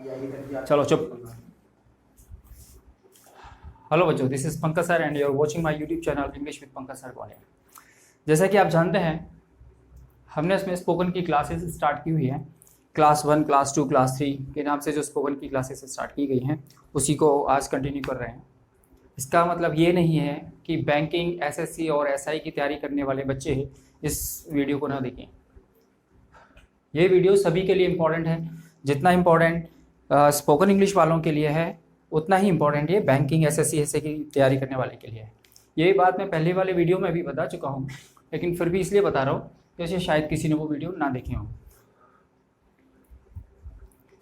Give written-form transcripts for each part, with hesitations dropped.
चलो चुप। हेलो बच्चों, this is Pankaj sir and you are watching my YouTube channel English with Pankaj sir college. जैसा कि आप जानते हैं, हमने इसमें स्पोकन की क्लासेस स्टार्ट की हुई हैं। क्लास 1, क्लास 2, क्लास 3 के नाम से जो स्पोकन की क्लासेस स्टार्ट की गई हैं, उसी को आज कंटिन्यू कर रहे हैं। इसका मतलब ये नहीं है कि बैंकिंग, एसएससी और एसआई की तैयारी करने वाले बच्चे इस वीडियो को ना देखें। ये वीडियो सभी के लिए इम्पॉर्टेंट है। जितना इम्पॉर्टेंट स्पोकन इंग्लिश वालों के लिए है, उतना ही इम्पॉर्टेंट ये बैंकिंग, एसएससी एसए की तैयारी करने वाले के लिए है। यही बात मैं पहले वाले वीडियो में भी बता चुका हूँ, लेकिन फिर भी इसलिए बता रहा हूँ जैसे शायद किसी ने वो वीडियो ना देखे हों।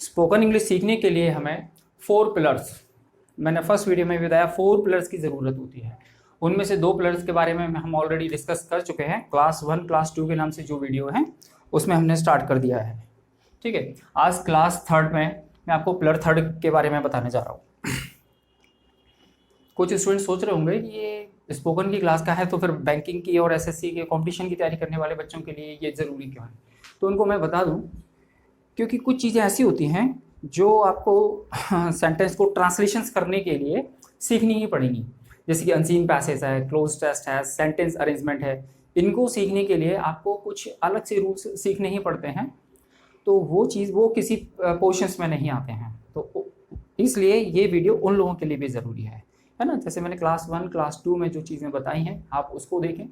स्पोकन इंग्लिश सीखने के लिए हमें 4 पिलर्स, मैंने फर्स्ट वीडियो में भी बताया 4 पिलर्स की ज़रूरत होती है। उनमें से 2 पिलर्स के बारे में हम ऑलरेडी डिस्कस कर चुके हैं। क्लास 1, क्लास 2 के नाम से जो वीडियो है उसमें हमने स्टार्ट कर दिया है। ठीक है, आज क्लास 3 में मैं आपको पिलर 3 के बारे में बताने जा रहा हूँ। कुछ स्टूडेंट सोच रहे होंगे कि ये स्पोकन की क्लास का है तो फिर बैंकिंग की और एसएससी के कंपटीशन की तैयारी करने वाले बच्चों के लिए ये ज़रूरी क्यों है। तो उनको मैं बता दूं, क्योंकि कुछ चीज़ें ऐसी होती हैं जो आपको सेंटेंस को ट्रांसलेशंस करने के लिए सीखनी ही पड़ेंगी। जैसे कि अनसीन पैसेज है, क्लोज टेस्ट है, सेंटेंस अरेंजमेंट है। इनको सीखने के लिए आपको कुछ अलग से रूल्स सीखने ही पड़ते हैं। तो वो चीज़ वो किसी पोर्शंस में नहीं आते हैं, तो इसलिए ये वीडियो उन लोगों के लिए भी ज़रूरी है ना। जैसे मैंने क्लास 1, क्लास 2 में जो चीज़ें बताई हैं आप उसको देखें,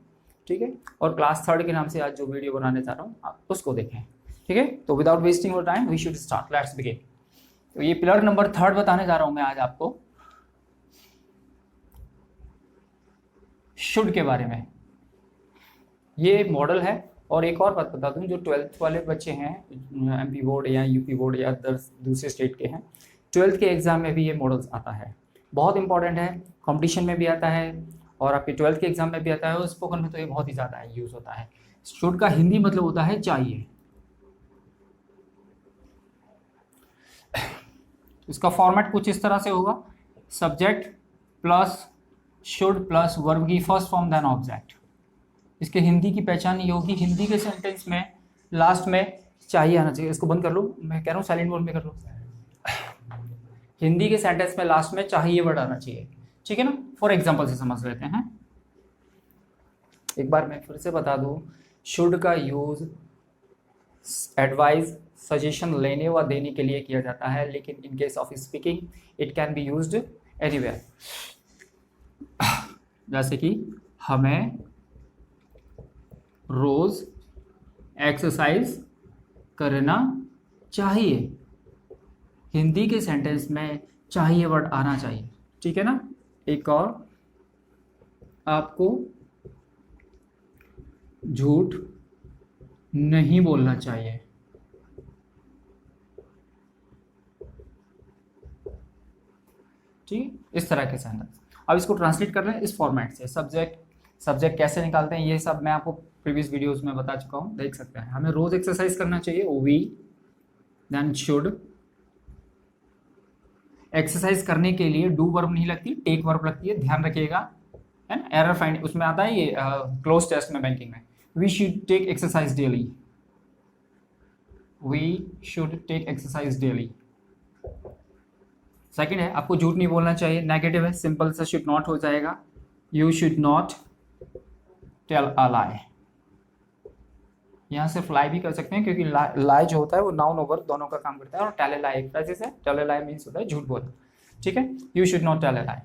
ठीक है। और क्लास 3 के नाम से आज जो वीडियो बनाने जा रहा हूँ आप उसको देखें, ठीक है। तो without wasting your time we should start, let's begin. तो ये पिलर नंबर 3 बताने जा रहा हूँ मैं आज आपको, शुड के बारे में। ये मॉडल है। और एक और बात बता दूं, जो 12th वाले बच्चे हैं, एमपी बोर्ड या यूपी बोर्ड या दूसरे स्टेट के हैं, 12th के एग्ज़ाम में भी ये मॉडल्स आता है। बहुत इंपॉर्टेंट है, कंपटीशन में भी आता है और आपके 12th के एग्ज़ाम में भी आता है। और स्पोकन में तो ये बहुत ही ज़्यादा यूज़ होता है। शुड का हिंदी मतलब होता है चाहिए। इसका फॉर्मेट कुछ इस तरह से होगा, subject plus should plus verb की फर्स्ट फॉर्म देन ऑब्जेक्ट। इसके हिंदी की पहचान ये होगी, हिंदी के सेंटेंस में लास्ट में चाहिए आना चाहिए। इसको बंद कर लो, मैं कह रहा हूँ साइलेंट मोड में कर लो। हिंदी के सेंटेंस में लास्ट में चाहिए वर्ड आना चाहिए, ठीक है ना। फॉर एग्जांपल से समझ लेते हैं। एक बार मैं फिर से बता दूं, शुड का यूज एडवाइस, सजेशन लेने व देने के लिए किया जाता है, लेकिन in case of speaking it can be used anywhere. जैसे कि हमें रोज एक्सरसाइज करना चाहिए, हिंदी के सेंटेंस में चाहिए वर्ड आना चाहिए, ठीक है ना। एक और, आपको झूठ नहीं बोलना चाहिए, ठीक, इस तरह के सेंटेंस। अब इसको ट्रांसलेट कर रहे हैं इस फॉर्मेट से। सब्जेक्ट कैसे निकालते हैं ये सब मैं आपको प्रीवियस वीडियोस में बता चुका हूँ, देख सकते हैं। हमें रोज एक्सरसाइज करना चाहिए, वी, देन शुड। एक्सरसाइज करने के लिए डू वर्ब नहीं लगती, टेक वर्ब लगती है, ध्यान रखिएगा, है ना। एरर फाइंड उसमें आता है ये क्लोज टेस्ट में, बैंकिंग में। We should take exercise daily, we should take exercise daily. Second है, आपको झूठ नहीं बोलना चाहिए, नेगेटिव है, सिंपल सा शुड नॉट हो जाएगा, you should not tell a lie. यहाँ से फ्लाई भी कर सकते हैं, क्योंकि लाई जो होता है वो नाउन और वर्ब दोनों का काम करता है। और टेल अ लाई एक फ्रेज है, टेल अ लाई मीन्स होता है झूठ बोलना, ठीक है। You should not tell a lie.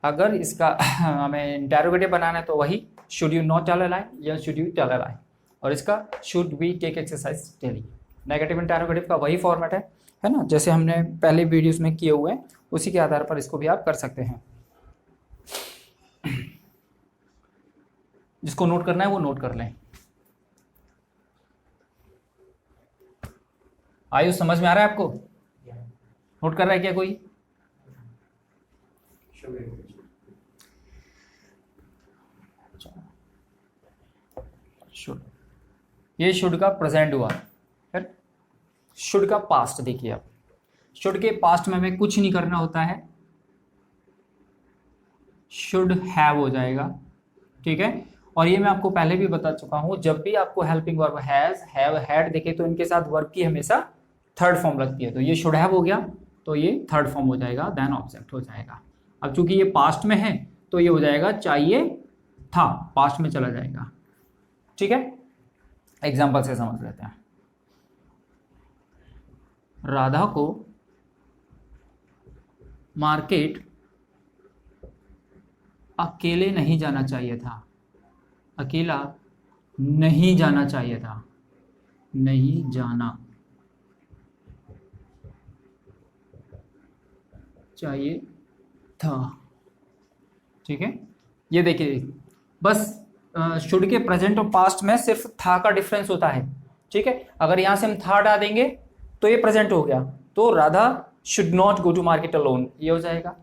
अगर इसका हमें इंटेरोगेटिव बनाना है तो वही should you not tell a lie या should you tell a lie. और इसका should we take exercise daily. Negative interrogative का वही फॉर्मेट है ना, जैसे हमने पहले वीडियोस में किए हुए हैं, उसी के आधार पर इसको भी आप कर सकते हैं। जिसको नोट करना है वो नोट कर लें। आयुष समझ में आ रहा है आपको? नोट कर रहा है क्या कोई? शुड, ये शुड का प्रेजेंट हुआ, फिर शुड का पास्ट देखिए। आप शुड के पास्ट में हमें कुछ नहीं करना होता है, शुड हैव हो जाएगा, ठीक है। और ये मैं आपको पहले भी बता चुका हूं, जब भी आपको helping verb has, have, had देखे तो इनके साथ वर्ब की हमेशा थर्ड फॉर्म लगती है, तो ये शुड हैव हो गया, तो ये थर्ड फॉर्म हो जाएगा, देन ऑब्जेक्ट हो जाएगा। अब चूंकि ये पास्ट में है तो ये हो जाएगा चाहिए था, पास्ट में चला जाएगा। ठीक है, एग्जाम्पल से समझ लेते हैं। राधा को मार्केट अकेले नहीं जाना चाहिए था, अकेला नहीं जाना चाहिए था, नहीं जाना चाहिए था। ठीक है, ये देखिए बस शुड के प्रेजेंट और पास्ट में सिर्फ था का डिफरेंस होता है। ठीक है, अगर यहां से हम था हटा देंगे तो ये प्रेजेंट हो गया, तो Radha should not go to market alone, ये हो जाएगा,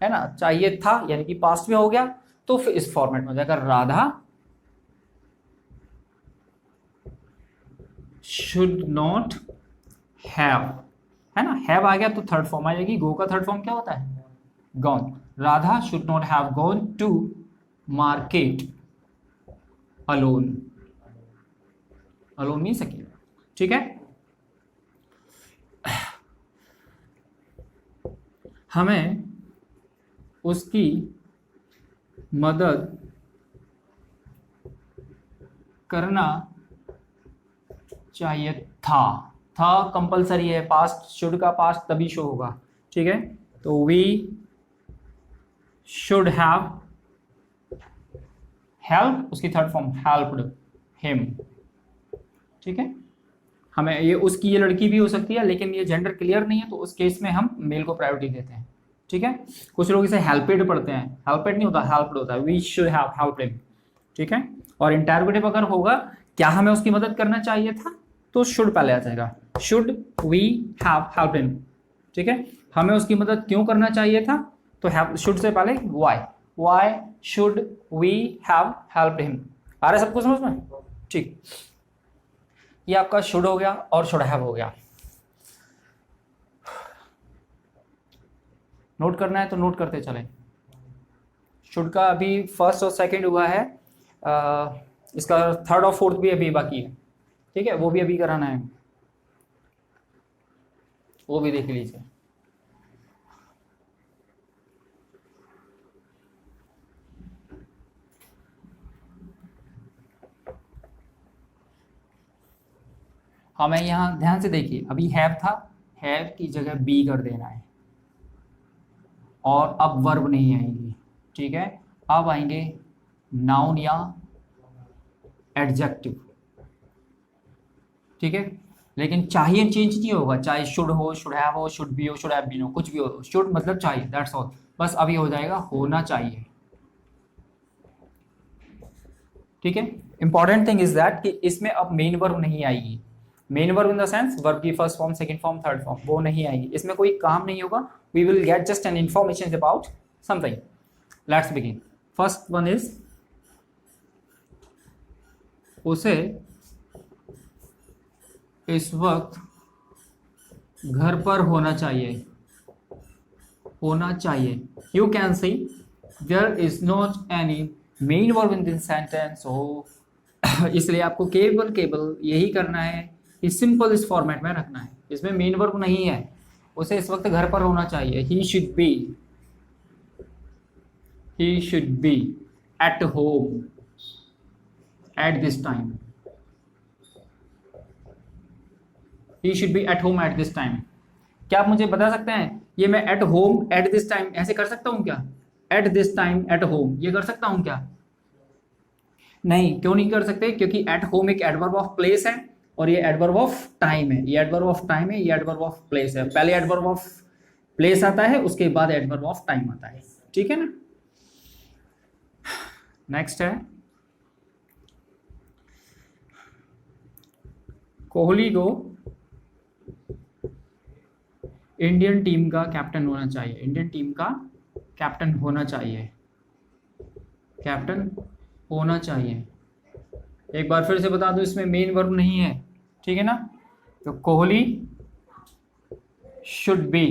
है ना। चाहिए था यानी कि पास्ट में हो गया, तो फिर इस फॉर्मेट में हो जाएगा, राधा शुड नॉट हैव, है ना, हैव आ गया तो थर्ड फॉर्म आ जाएगी। गो का थर्ड फॉर्म क्या होता है, gone. Radha should not have gone to market alone, alone means अकेला। ठीक है, हमें उसकी मदद करना चाहिए था, था कंपलसरी है, पास्ट, शुड का पास्ट तभी शो होगा। ठीक है, तो वी शुड हैव हेल्प, उसकी थर्ड फॉर्म हेल्प्ड हिम। ठीक है, हमें ये उसकी, ये लड़की भी हो सकती है, लेकिन ये जेंडर क्लियर नहीं है तो उस केस में हम मेल को प्रायोरिटी देते हैं। ठीक है, कुछ लोग इसे हेल्पेड पढ़ते हैं, हेल्पेड नहीं होता, हेल्प्ड होता है, we should have helped him. ठीक है, और इंटरोगेटिव अगर होगा क्या हमें उसकी मदद करना चाहिए था, तो शुड पहले आ जाएगा, should we have helped him. ठीक है, हमें उसकी मदद क्यों करना चाहिए था, तो शुड से पहले why should we have helped him. आ रहा है सबको समझ में? ठीक, ये आपका शुड हो गया और शुड हैव हो गया। नोट करना है तो नोट करते चलें। शुड का अभी फर्स्ट और सेकंड हुआ है, इसका थर्ड और फोर्थ भी अभी बाकी है। ठीक है, वो भी अभी कराना है, वो भी देख लीजिए। हमें यहाँ ध्यान से देखिए, अभी हैव था, हैव की जगह बी कर देना है, और अब वर्ब नहीं आएंगी। ठीक है, अब आएंगे नाउन या एडजेक्टिव। ठीक है, लेकिन चाहिए चेंज नहीं होगा, चाहे शुड हो, शुड हैव हो, शुड बी हो, शुड हैव बीन हो, कुछ भी हो, शुड मतलब चाहिए, दैट्स ऑल। बस अभी हो जाएगा होना चाहिए। ठीक है, इंपॉर्टेंट थिंग इज दैट कि इसमें अब मेन वर्ब नहीं आएगी, main verb in the sense verb की first form, second form, third form, वो नहीं आएगी, इसमें कोई काम नहीं होगा। We will get just an information about something. Let's begin. First one is, उसे इस वक्त घर पर होना चाहिए, होना चाहिए। You can see there is not any main verb in this sentence, हो इसलिए आपको केवल केवल यही करना है कि सिंपल इस फॉर्मेट में रखना है, इसमें मेन वर्ब नहीं है। उसे इस वक्त घर पर होना चाहिए, he should be, he should be eight home at this time, he should be eight home at this time. क्या आप मुझे बता सकते हैं, ये मैं eight home at this time ऐसे कर सकता हूं क्या? Eight this time at home ये कर सकता हूं क्या? नहीं, क्यों नहीं कर सकते? क्योंकि एट होम एक एडवर्ब ऑफ प्लेस है और ये एडवर्ब ऑफ टाइम है, ये एडवर्ब ऑफ टाइम है, ये एडवर्ब ऑफ प्लेस है। पहले एडवर्ब ऑफ प्लेस आता है, उसके बाद एडवर्ब ऑफ टाइम आता है। ठीक है ना। नेक्स्ट है, कोहली को इंडियन टीम का कैप्टन होना चाहिए, इंडियन टीम का कैप्टन होना चाहिए, कैप्टन होना चाहिए। एक बार फिर से बता दूं, इसमें मेन वर्ब नहीं है। ठीक है ना, तो Kohli should be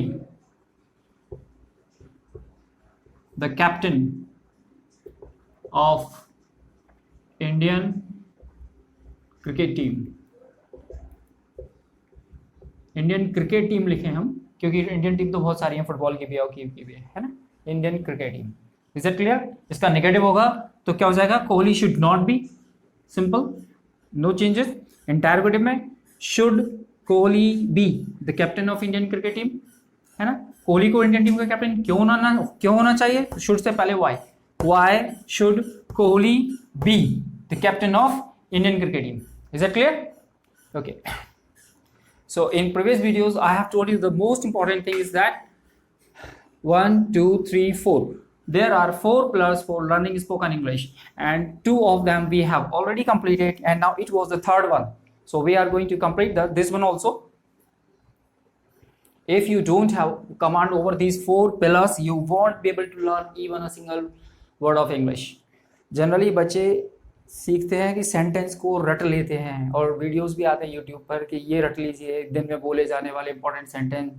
the captain of Indian cricket team, Indian cricket team लिखे हम, क्योंकि इंडियन टीम तो बहुत सारी है, फुटबॉल की भी है, हॉकी की भी है ना। Indian cricket team, is it clear? इसका नेगेटिव होगा तो क्या हो जाएगा, Kohli should not be, simple, no changes. Interrogative में should Kohli be the captain of Indian cricket team, है ना। कोहली को इंडियन टीम का कैप्टन क्यों होना चाहिए, तो शुड से पहले why should Kohli be the captain of Indian cricket team, is it clear? Okay, so in previous videos I have told you the most important thing is that 1 2 3 4, there are 4 pillars for learning spoken English, and 2 of them we have already completed, and now it was the third one, so we are going to complete this one also. If you don't have command over these 4 pillars, you won't be able to learn even a single word of English. Generally बच्चे सीखते हैं कि sentence को रट लेते हैं, और videos भी आते हैं यूट्यूब पर कि ये रट लीजिए, एक दिन में बोले जाने वाले इंपॉर्टेंट सेंटेंस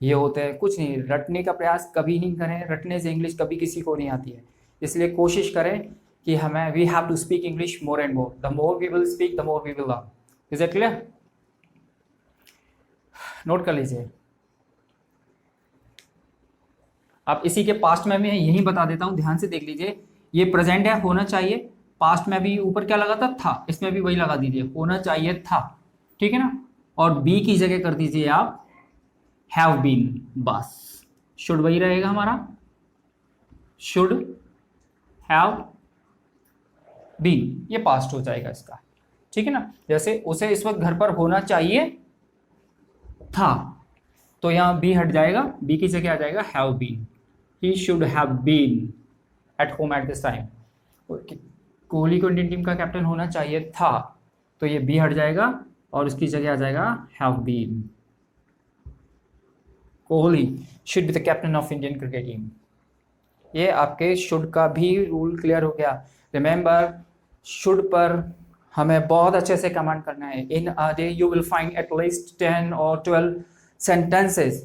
ये होते हैं। कुछ नहीं, रटने का प्रयास कभी नहीं करें, रटने से इंग्लिश कभी किसी को नहीं आती है। इसलिए कोशिश करें कि हमें we have to speak English more and more, the more we will speak the more we will learn, is it clear? Note कर लीजिए। अब इसी के पास्ट में मैं यही बता देता हूँ, ध्यान से देख लीजिए। ये प्रेजेंट है, होना चाहिए, पास्ट में भी ऊपर क्या लगा था, इसमें भी वही लगा दीजिए, होना चाहिए था, ठीक है ना। और बी की जगह कर दीजिए आप हैव बीन, बस शुड वही रहेगा हमारा, शुड हैव बीन, ये पास्ट हो जाएगा इसका, ठीक है ना। जैसे उसे इस वक्त घर पर होना चाहिए था, तो यहाँ बी हट जाएगा, बी की जगह आ जाएगा have been, he should have been at home at this time. Kohli को इंडियन टीम का कैप्टन होना चाहिए था, तो ये बी हट जाएगा और इसकी जगह आ जाएगा have been. Kohli should be the captain of Indian cricket team. ये आपके शुड का भी रूल क्लियर हो गया। रिमेंबर, शुड पर हमें बहुत अच्छे से कमांड करना है। In a day you will find at least 10 or 12 sentences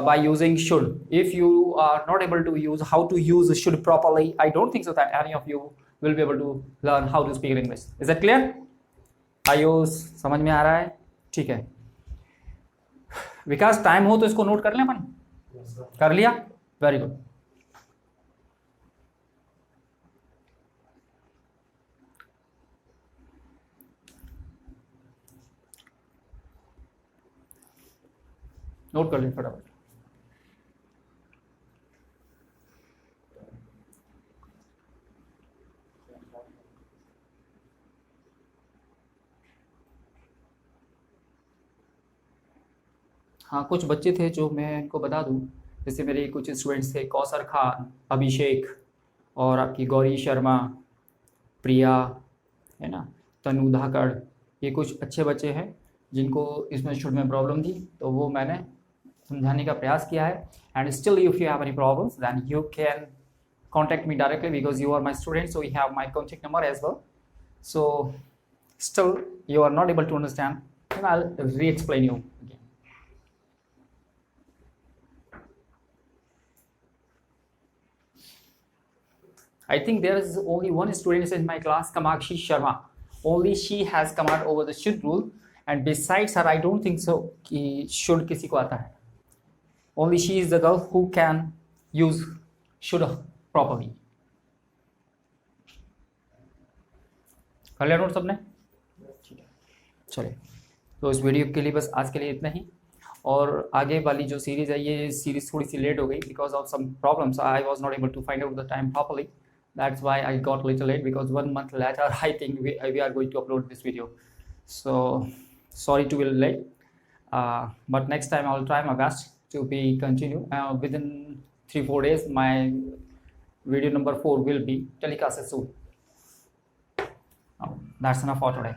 by using should. If you are not able to use how to use should properly, I don't think so that any of you will be able to learn how to speak English. Is that clear? Ayush समझ में आ रहा है? ठीक है। विकास, time हो तो इसको note कर लें अपन? कर लिया? Very good. नोट कर लें फटाफट। हाँ, कुछ बच्चे थे जो मैं इनको बता दूं, जैसे मेरे कुछ स्टूडेंट्स थे, कौसर खान, अभिषेक, और आपकी गौरी शर्मा, प्रिया, है ना, तनु धाकड़, ये कुछ अच्छे बच्चे हैं जिनको इसमें शुड में प्रॉब्लम थी, तो वो मैंने समझाने का प्रयास किया है। And still if you have any problems then you can contact me directly because you are my student, so you have my contact number as well. So still you are not able to understand, then I'll re-explain you again. I think there is only one student in my class, Kamakshi Sharma. Only she has come out over the should rule, and besides her I don't think so कि should किसी को आता है. Only she is the girl who can use should properly. कर लिया note सबने? ठीक है, चलिए, तो इस वीडियो के लिए बस आज के लिए इतना ही। और आगे वाली जो सीरीज़ है, ये सीरीज़ थोड़ी सी लेट हो गई because of some problems. I was not able to find out the time properly, that's why I got little late, because 1 month later I think we are going to upload this video, so sorry to be late, but next time I will try my best to be continue within 3-4 days. My video number 4 will be telecasted soon. That's enough for today.